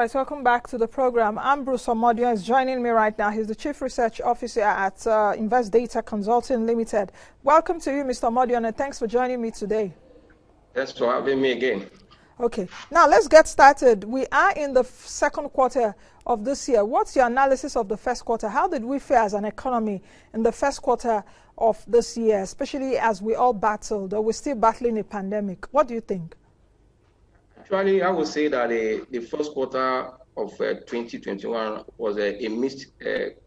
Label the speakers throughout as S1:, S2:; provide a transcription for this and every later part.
S1: right, welcome back to the program. Bruce Omodion is joining me right now. He's the Chief Research Officer at Invest Data Consulting Limited. Welcome to you, Mr. Omodion, and thanks for joining me today.
S2: Thanks for having me again.
S1: Okay, now let's get started. We are in the second quarter of this year. What's your analysis of the first quarter? How did we fare as an economy in the first quarter of this year, especially as we all battled, or we're still battling a pandemic? What do you think?
S2: Actually, I would say that the first quarter of 2021 was a mixed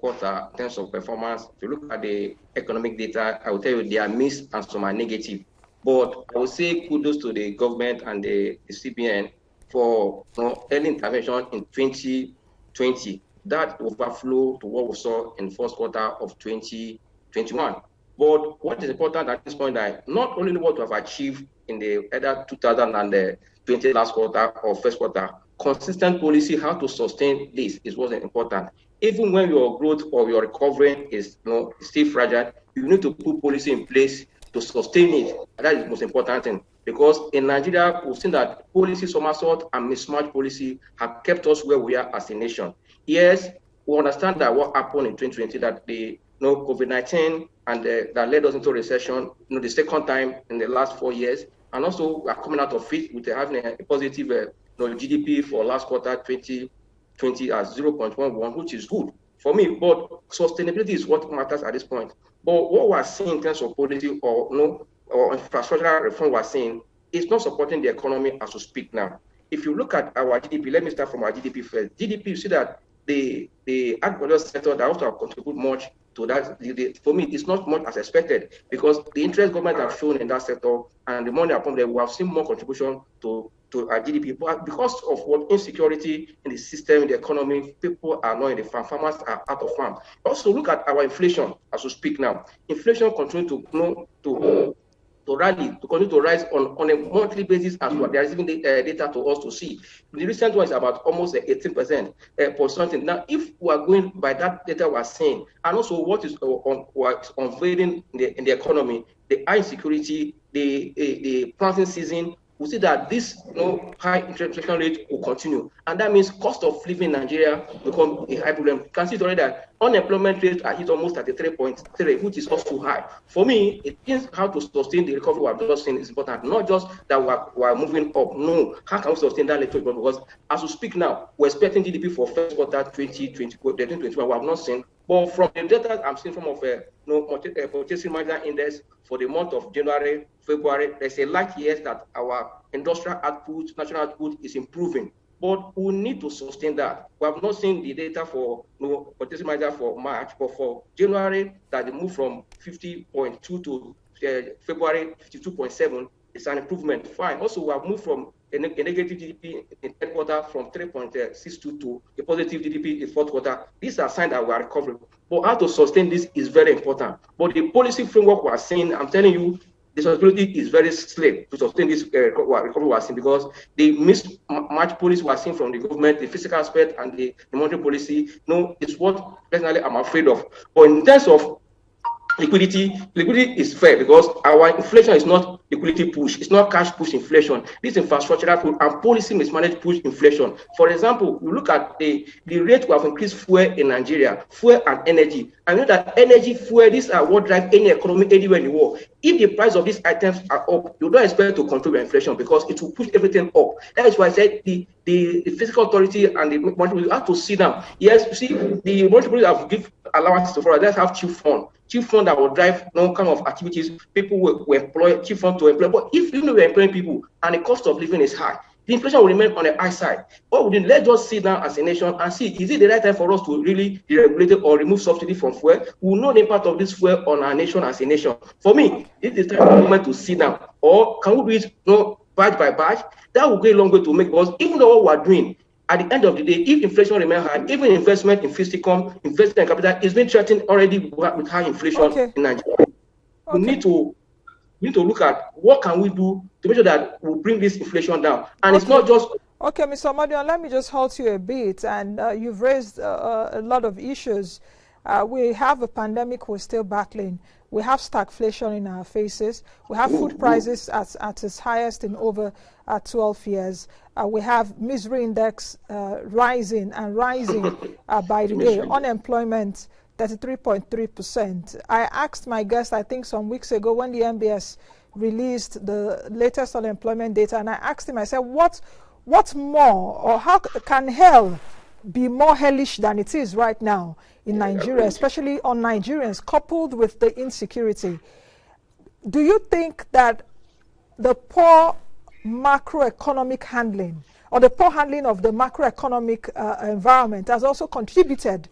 S2: quarter in terms of performance. If you look at the economic data, I will tell you they are mixed and some are negative. But I would say kudos to the government and the CBN for early intervention in 2020. That overflow to what we saw in the first quarter of 2021. But what is important at this point that not only what we have achieved in the either 2020 last quarter or first quarter, consistent policy, how to sustain this is what's important. Even when your growth or your recovery is still fragile, you need to put policy in place to sustain it. And that is the most important thing. Because in Nigeria, we've seen that policy somersault and mismatched policy have kept us where we are as a nation. Yes, we understand that what happened in 2020, that the COVID-19 and that led us into recession, the second time in the last 4 years. And also, we are coming out of it with having a positive GDP for last quarter 2020 as 0.11, which is good for me. But sustainability is what matters at this point. But what we're seeing in terms of policy or infrastructural reform we're seeing is not supporting the economy as we speak now. If you look at our GDP, let me start from our GDP first. GDP, you see that the agricultural sector that also contribute much to that. For me, it's not much as expected because the interest government have shown in that sector and the money upon there, we have seen more contribution to our GDP. But because of what insecurity in the system, in the economy, people are not in the farm, farmers are out of farm. Also, look at our inflation as we speak now. Inflation continues to rally, to continue to rise on a monthly basis as well. They are receiving the data to us to see. The recent one is about almost 18% for something. Now, if we are going by that data we are seeing, and also what is unveiling in the economy, the high insecurity, the planting season, we see that this high inflation rate will continue. And that means cost of living in Nigeria become a high problem. You can see already that unemployment rate are hit almost at 3.3, which is also high. For me, it is how to sustain the recovery we have just seen is important. Not just that we are moving up. No, how can we sustain that later? Because as we speak now, we're expecting GDP for first quarter 2021. We have not seen. But from the data I'm seeing from purchasing manager index for the month of January, February, there's a light years that our industrial output, national output is improving. But we need to sustain that. We have not seen the data for purchasing manager for March, but for January, that they moved from 50.2 to February 52.7. It's an improvement. Fine. Also, we have moved from a negative GDP in third quarter from 3.62 to a positive GDP in fourth quarter. These are signs that we are recovering. But how to sustain this is very important. But the policy framework we are seeing, I'm telling you, the sustainability is very slim to sustain this recovery we are seeing because the mismatch policy we are seeing from the government, the fiscal aspect and the monetary policy, is what personally I'm afraid of. But in terms of liquidity is fair because our inflation is not liquidity push, it's not cash push inflation. This infrastructural push and policy mismanaged push inflation. For example, you look at the rate we have increased fuel in Nigeria, fuel and energy. I know that energy, fuel, these are what drive any economy anywhere in the world. If the price of these items are up, you don't expect to control inflation because it will push everything up. That is why I said the fiscal authority and the monetary will have to sit down. Yes, you see, the monetary have give allowance to foreign. Let's have chief fund that will drive kind of activities. People will employ chief fund to employ. But if we're employing people and the cost of living is high, the inflation will remain on the high side. What we do, let's just sit down as a nation and see, is it the right time for us to really deregulate it or remove subsidy from fuel? We will know the impact of this fuel on our nation as a nation. For me, it is time for the government to sit down. Or can we do it batch by batch? That will go a long way to make us, even though what we're doing, at the end of the day, if inflation remains high, even investment in fixed income, investment in capital is being threatened already with high inflation in Nigeria. We need to look at what can we do to make sure that we bring this inflation down. And it's not just...
S1: Okay, Mr. Omodion, let me just halt you a bit. And you've raised a lot of issues. We have a pandemic we're still battling. We have stagflation in our faces. We have food prices at its highest in over 12 years. We have misery index rising and rising by the day. Unemployment, 33.3%. I asked my guest, I think some weeks ago, when the MBS released the latest unemployment data, and I asked him, I said, what more, or how can hell be more hellish than it is right now in Nigeria, especially on Nigerians, coupled with the insecurity? Do you think that the poor macroeconomic handling, or the poor handling of the macroeconomic environment, has also contributed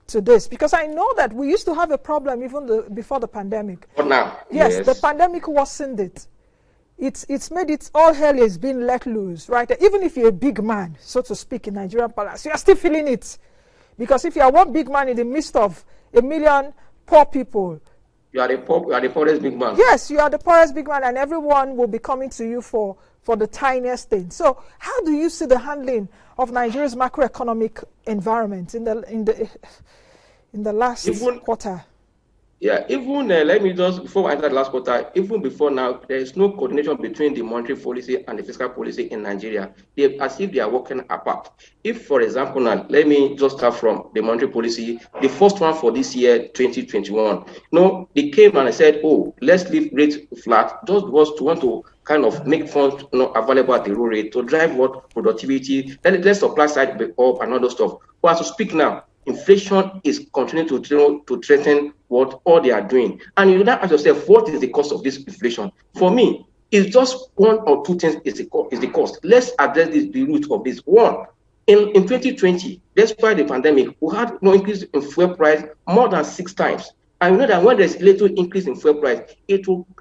S1: to this? Because I know that we used to have a problem even before the pandemic.
S2: But now,
S1: yes, the pandemic worsened it. It's made it, all hell is being let loose, right? Even if you're a big man, so to speak, in Nigerian palace, you are still feeling it. Because if you are one big man in the midst of 1 million poor people,
S2: you are the poorest big man.
S1: Yes, you are the poorest big man, and everyone will be coming to you for the tiniest thing. So how do you see the handling of Nigeria's macroeconomic environment in the last quarter?
S2: Yeah, even let me just, before I enter the last quarter, even before now, there is no coordination between the monetary policy and the fiscal policy in Nigeria. As if they are working apart. If, for example, now, let me just start from the monetary policy, the first one for this year, 2021. No, they came and said, oh, let's leave rates flat, just because to want to kind of make funds available at the low rate to drive what productivity, then let supply side be up and all those stuff. But as to speak now, inflation is continuing to threaten what all they are doing. And you now ask yourself, what is the cost of this inflation? For me, it's just one or two things is the cost. Let's address the root of this. One, in 2020, despite the pandemic, we had no increase in fuel price more than 6 times. And you know that when there's a little increase in fuel price,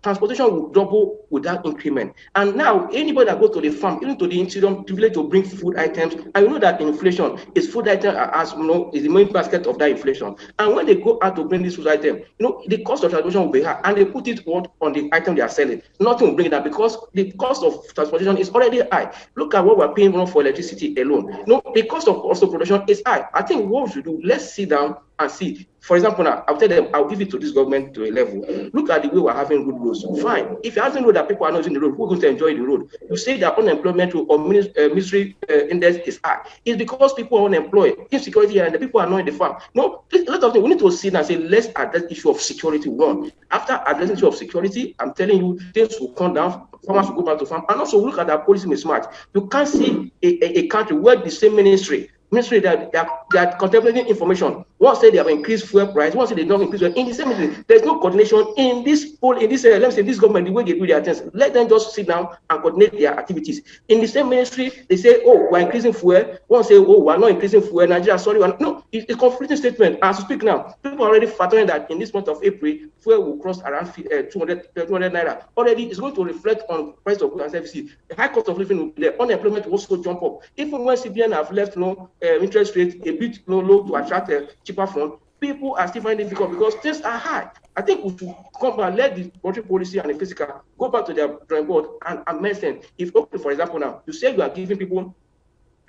S2: transportation will double without increment. And now anybody that goes to the farm, even to the interior village to bring food items, and you know that inflation is food item as is the main basket of that inflation. And when they go out to bring this food item, the cost of transportation will be high, and they put it on the item they are selling. Nothing will bring it down because the cost of transportation is already high. Look at what we're paying for electricity alone. The cost of also production is high. I think what we should do, let's sit down and see. For example, now I'll tell them, I'll give it to this government to a level. Look at the way we're having good roads. Fine. If you're having road that people are not using the road, who's going to enjoy the road? You say that unemployment or misery index is high. It's because people are unemployed, insecurity, and the people are not in the farm. No, a lot of things. We need to sit and say, let's address the issue of security. One. After addressing the issue of security, I'm telling you, things will come down. Farmers will go back to farm. And also look at our policy mismatch. You can't see a country where the same ministry that they are contemplating information. One say they have increased fuel price, one say they don't increase fuel. In the same ministry, there's no coordination in this this government, the way they do their things. Let them just sit down and coordinate their activities. In the same ministry, they say, oh, we're increasing fuel. One say, oh, we're not increasing fuel. Nigeria, sorry. No, it's a conflicting statement. As we speak now, people are already factoring that in this month of April, fuel will cross around 200 naira. Already, it's going to reflect on price of goods and services. The high cost of living will be there. Unemployment will also jump up. Even when CBN have left interest rate a bit low to attract a cheaper fund, people are still finding it difficult because things are high. I think we should come back, let the monetary policy and the fiscal go back to their drawing board and amend them. If, for example, now you say you are giving people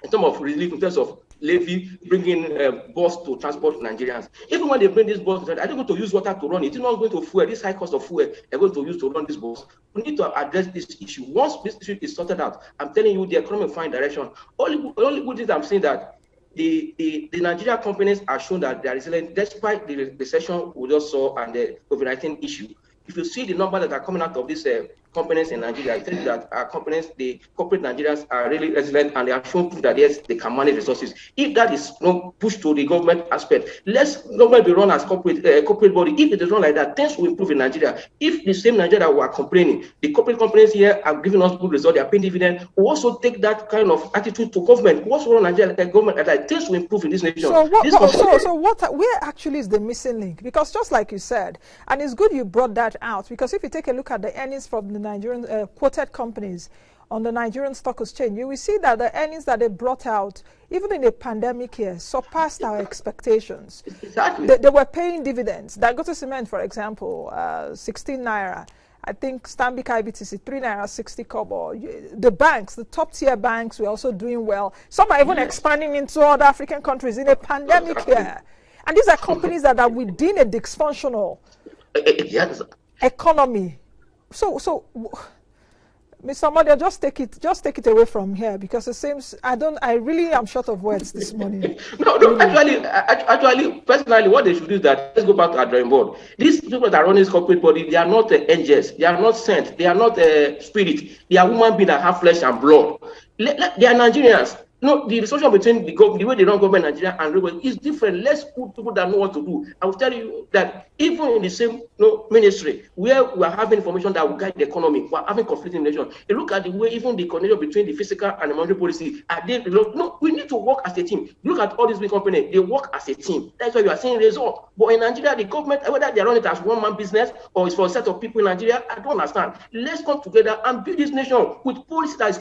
S2: in terms of relief, in terms of levy, bringing bus to transport Nigerians. Even when they bring this bus, are they going to use water to run it? It's not going to fuel. This high cost of fuel they're going to use to run this bus. We need to address this issue. Once this issue is sorted out, I'm telling you, the economy will find direction. Only good thing I'm saying that the Nigeria companies are shown that they are resilient despite the recession we just saw and the COVID-19 issue. If you see the numbers that are coming out of these companies in Nigeria, I think that our companies, the corporate Nigerians are really resilient and they are shown that yes, they can manage resources. If that is pushed to the government aspect, let's government be run as corporate body. If it is run like that, things will improve in Nigeria. If the same Nigeria who are complaining, the corporate companies here are giving us good results, they are paying dividend, we also take that kind of attitude to government. What's wrong in Nigeria? The government like things will improve in this nation.
S1: So where actually is the missing link? Because just like you said, and it's good you brought that out, because if you take a look at the earnings from the Nigerian quoted companies on the Nigerian Stock Exchange, you will see that the earnings that they brought out, even in a pandemic year, surpassed our expectations.
S2: Exactly.
S1: They were paying dividends. Dangote Cement, for example, 16 naira. I think Stanbic IBTC, 3 naira 60 kobo. The banks, the top tier banks, were also doing well. Some are even expanding into other African countries in a pandemic year. And these are companies that are within a dysfunctional
S2: Yes.
S1: economy. So Mr. Modia, just take it away from here, because it seems I really am short of words this morning.
S2: No,
S1: really.
S2: actually, personally, what they should do is that let's go back to our drawing board. These people that run this corporate body, they are not angels, they are not saints, they are not spirit, they are human beings that have flesh and blood. They are Nigerians. No, the discussion between the way they run government in Nigeria and Rwanda is different. Let's put people that know what to do. I will tell you that even in the same ministry where we are having information that will guide the economy, we are having conflicting information. You look at the way even the connection between the fiscal and the monetary policy. We need to work as a team. Look at all these big companies; they work as a team. That's why you are seeing results. But in Nigeria, the government, whether they run it as one-man business or it's for a set of people in Nigeria, I don't understand. Let's come together and build this nation with policy that is.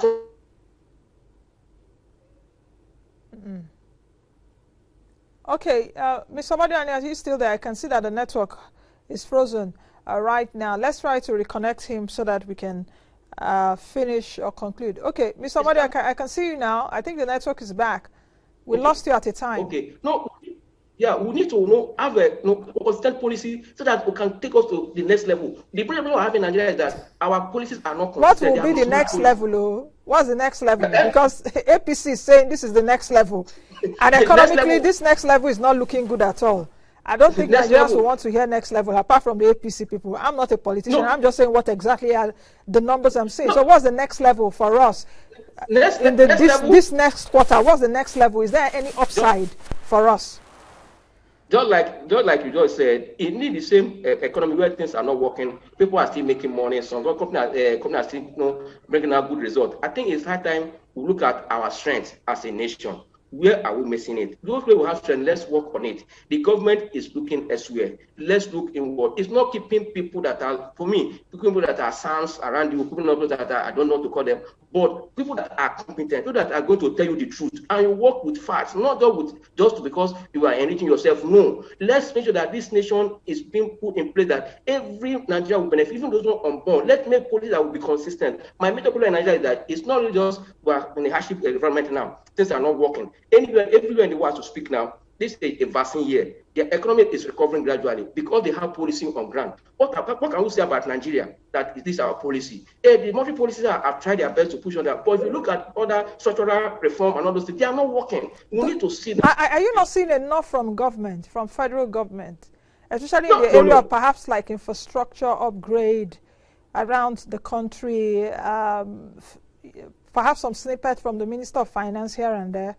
S1: Okay, Mr. Madiani, are you still there? I can see that the network is frozen right now. Let's try to reconnect him so that we can finish or conclude. Okay, Mr. Madiani, I can see you now. I think the network is back. We lost you at a time.
S2: Okay, no, yeah, we need to have a consistent policy so that we can take us to the next level. The problem we have in Nigeria is that our policies are not consistent.
S1: What will be the next level? Oh? What's the next level? Because APC is saying this is the next level. And economically, this next level is not looking good at all. I don't think Nigerians will want to hear next level, apart from the APC people. I'm not a politician. No. I'm just saying what exactly are the numbers I'm saying. No. So what's the next level for us? This next quarter, what's the next level? Is there any upside for us?
S2: Just like you just said, it needs the same economy where things are not working. People are still making money. Some companies are still bringing out good results. I think it's high time we look at our strengths as a nation. Where are we missing it? Those where we have strength, let's work on it. The government is looking elsewhere. Let's look inward. It's not keeping people that are, for me, people that are sons around you, people that are, I don't know what to call them, but people that are competent, people that are going to tell you the truth, and you work with facts, not just because you are enriching yourself. No, let's make sure that this nation is being put in place that every Nigerian will benefit, even those not on board. Let's make policy that will be consistent. My major problem in Nigeria is that it's not really just we're in a hardship environment now. Things are not working. Everywhere in the world to speak now, this is a vaccine year. The economy is recovering gradually because they have policy on ground. What can we say about Nigeria? That is this our policy? The monetary policies have tried their best to push on that. But if you look at other structural reform and all those things, they are not working. We need to see that.
S1: Are you not seeing enough from government, from federal government, especially in the area of perhaps like infrastructure upgrade around the country? Perhaps some snippet from the Minister of Finance here and there.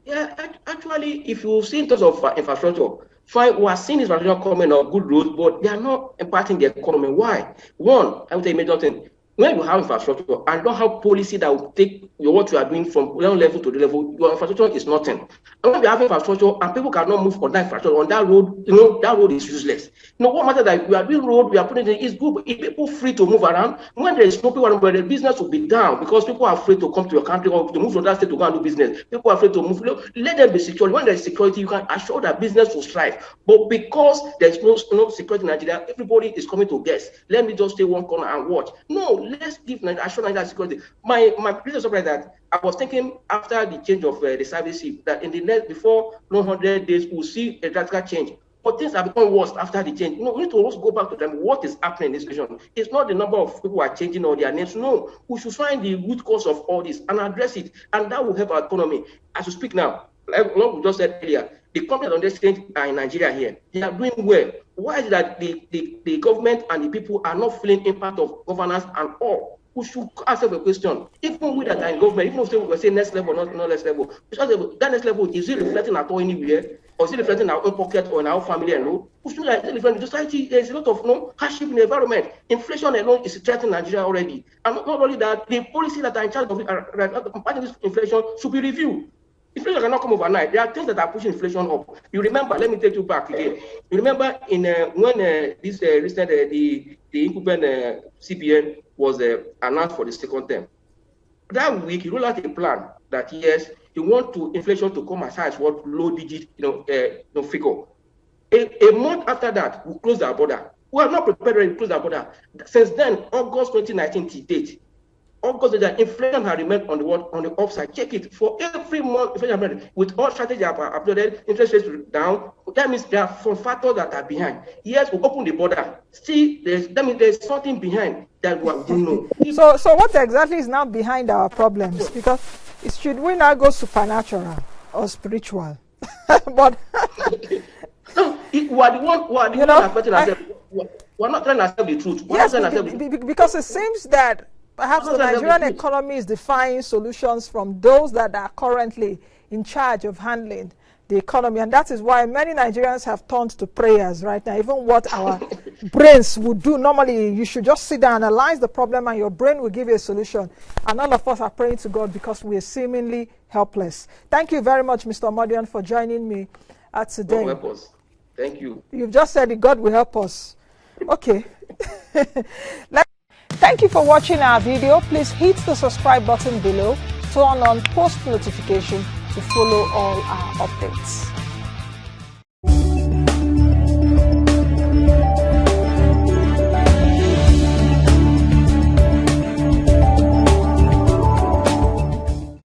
S2: Yeah, actually, if you see in terms of infrastructure, fine, we are seeing infrastructure coming on good roads, but they are not impacting the economy. Why? One, I would say major thing. When you have infrastructure and don't have policy that will take what you are doing from one level to the level, your infrastructure is nothing. And when you have infrastructure and people cannot move on that infrastructure, on that road, that road is useless. What matters that we are doing road, we are putting it, it's good, if people free to move around, when there is no people around, the business will be down because people are afraid to come to your country or to move from that state to go and do business. People are afraid to move. Let them be secure. When there is security, you can assure that business will strive. But because there is no security in Nigeria, everybody is coming to guess. Let me just stay one corner and watch. No, let's give Nigeria security. My previous surprise that I was thinking after the change of the service ship that in the next before 100 days we'll see a drastic change. But things have become worse after the change. We need to also go back to them. What is happening in this nation? It's not the number of people who are changing or their names. No, we should find the root cause of all this and address it, and that will help our economy. As we speak now, like we just said earlier, the companies on this exchange are in Nigeria here. They are doing well. Why is it that the government and the people are not feeling impact of governance and all? We should ask a question. Even we that are in government, even if we say next level, not next level, that next level, is it reflecting at all anywhere? Or is it reflecting in our own pocket or in our family alone? We should reflect in society. There's a lot of hardship in the environment. Inflation alone is threatening Nigeria already. And not only that, the policies that are in charge of combating this inflation should be reviewed. Inflation cannot come overnight. There are things that are pushing inflation up. You remember, let me take you back again. You remember when this recent the incumbent CBN was announced for the second term. That week, he rolled out a plan that yes, he wants inflation to come as high as what low digit figure. A month after that, we closed our border. We are not prepared to close our border. Since then, August 2019 to date, August, the inflation has remained on the upside. Check it for every month. Inflation with all strategies uploaded, interest rates down. That means there are some factors that are behind. Yes, we open the border. Still, there's something behind that we didn't
S1: know. So what exactly is now behind our problems? Because should we now go supernatural or spiritual? But
S2: no, we're the one affecting ourselves. We're not trying to accept the truth.
S1: Yes, because it seems that perhaps the Nigerian economy is defying solutions from those that are currently in charge of handling the economy. And that is why many Nigerians have turned to prayers right now. Even what our brains would do. Normally, you should just sit down, analyze the problem, and your brain will give you a solution. And all of us are praying to God because we are seemingly helpless. Thank you very much, Mr. Omodion, for joining me today.
S2: God help us. Thank you.
S1: You've just said that God will help us. Okay. Thank you for watching our video. Please hit the subscribe button below, turn on post notification to follow all our updates.